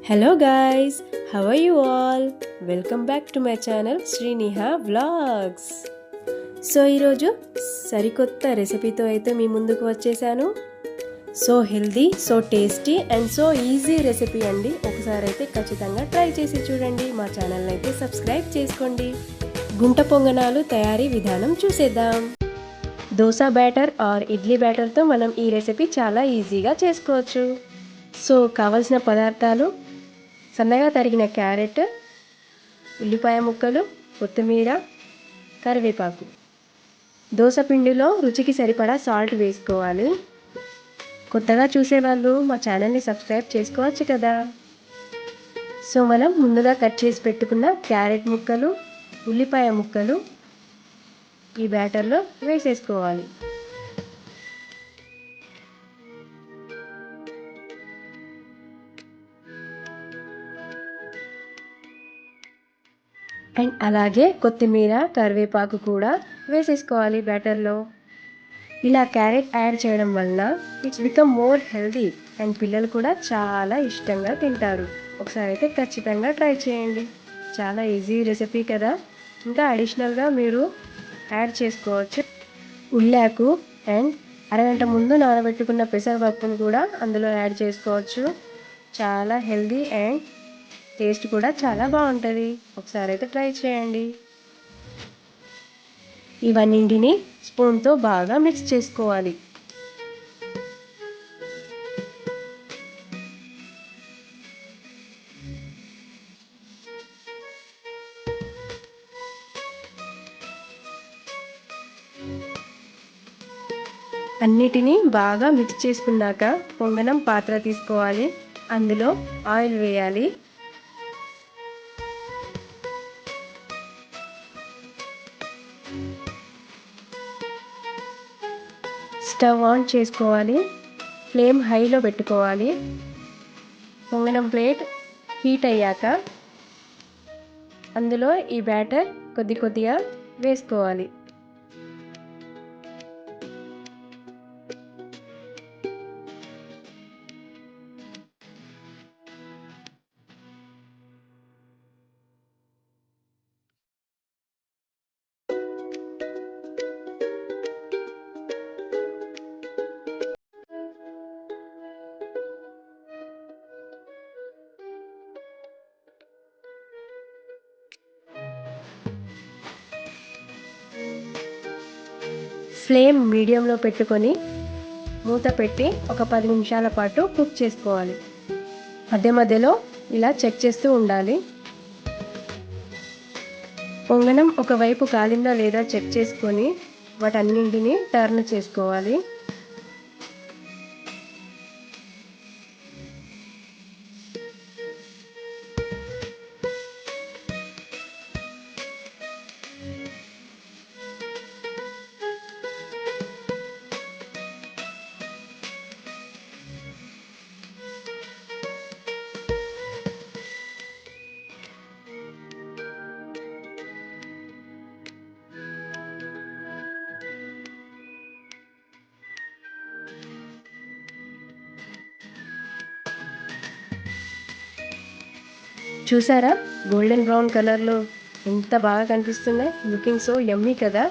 Hello guys, how are you all? Welcome back to my channel Srineha Vlogs. So ఈరోజు సరికొత్త రెసిపీతో అయితే మీ ముందుకు వచ్చేసాను. So healthy, so tasty and so easy recipe అండి. ఒకసారి అయితే ఖచ్చితంగా ట్రై చేసి చూడండి. మా ఛానల్ని అయితే సబ్స్క్రైబ్ చేసుకోండి. గుంట పొంగనాలు తయారీ విధానం చూసేద్దాం. దోశ బ్యాటర్ ఆర్ ఇడ్లీ బ్యాటర్తో మనం ఈ రెసిపీ చాలా ఈజీగా చేసుకోవచ్చు. సో కావలసిన పదార్థాలు: సన్నగా తరిగిన క్యారెట్, ఉల్లిపాయ ముక్కలు, కొత్తిమీర, కరివేపాకు. దోశ పిండిలో రుచికి సరిపడా సాల్ట్ వేసుకోవాలి. కొత్తగా చూసేవాళ్ళు మా ఛానల్ని సబ్స్క్రైబ్ చేసుకోవచ్చు కదా. సో మనం ముందుగా కట్ చేసి పెట్టుకున్న క్యారెట్ ముక్కలు, ఉల్లిపాయ ముక్కలు ఈ బ్యాటర్లో వేసేసుకోవాలి. అండ్ అలాగే కొత్తిమీర, కరివేపాకు కూడా వేసేసుకోవాలి బ్యాటర్లో. ఇలా క్యారెట్ యాడ్ చేయడం వలన it's become more healthy and పిల్లలు కూడా చాలా ఇష్టంగా తింటారు. ఒకసారి అయితే ఖచ్చితంగా ట్రై చేయండి. చాలా ఈజీ రెసిపీ కదా. ఇంకా అడిషనల్గా మీరు యాడ్ చేసుకోవచ్చు ఉల్లాకు అండ్ అరగంట ముందు నానబెట్టుకున్న పెసరపప్పును కూడా అందులో యాడ్ చేసుకోవచ్చు. చాలా హెల్దీ అండ్ టేస్ట్ కూడా చాలా బాగుంటుంది. ఒకసారి అయితే ట్రై చేయండి. ఇవన్నింటిని స్పూన్తో బాగా మిక్స్ చేసుకోవాలి. అన్నిటినీ బాగా మిక్స్ చేసుకున్నాక పొంగనం పాత్ర తీసుకోవాలి. అందులో ఆయిల్ వేయాలి. స్టవ్ ఆన్ చేసుకోవాలి. ఫ్లేమ్ హైలో పెట్టుకోవాలి. పొంగనం ప్లేట్ హీట్ అయ్యాక అందులో ఈ బ్యాటర్ కొద్దిగా వేసుకోవాలి. ఫ్లేమ్ మీడియంలో పెట్టుకొని మూత పెట్టి ఒక 10 నిమిషాల పాటు కుక్ చేసుకోవాలి. మధ్య మధ్యలో ఇలా చెక్ చేస్తూ ఉండాలి. పొంగనం ఒకవైపు కాలిందా లేదా చెక్ చేసుకొని వాటన్నింటినీ టర్న్ చేసుకోవాలి. చూసారా, గోల్డెన్ బ్రౌన్ కలర్లో ఎంత బాగా కనిపిస్తున్నాయి. లుకింగ్ సో యమ్మీ కదా.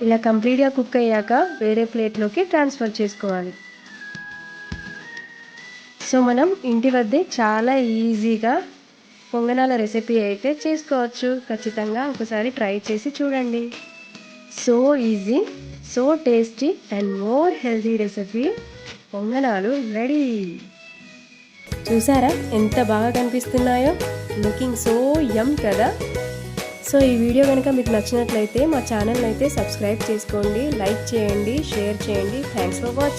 ఇలా కంప్లీట్గా కుక్ అయ్యాక వేరే ప్లేట్లోకి ట్రాన్స్ఫర్ చేసుకోవాలి. సో మనం ఇంటి వద్దే చాలా ఈజీగా పొంగనాల రెసిపీ అయితే చేసుకోవచ్చు. ఖచ్చితంగా ఒకసారి ట్రై చేసి చూడండి. So easy, so tasty and more healthy recipe పొంగనాలు రెడీ. చూసారా ఎంత బాగా కనిపిస్తున్నాయో. లుకింగ్ సో యమ్ కదా. సో ఈ వీడియో కనుక మీకు నచ్చినట్లయితే మా ఛానల్ అయితే సబ్స్క్రైబ్ చేసుకోండి, లైక్ చేయండి, షేర్ చేయండి. Thanks for watching.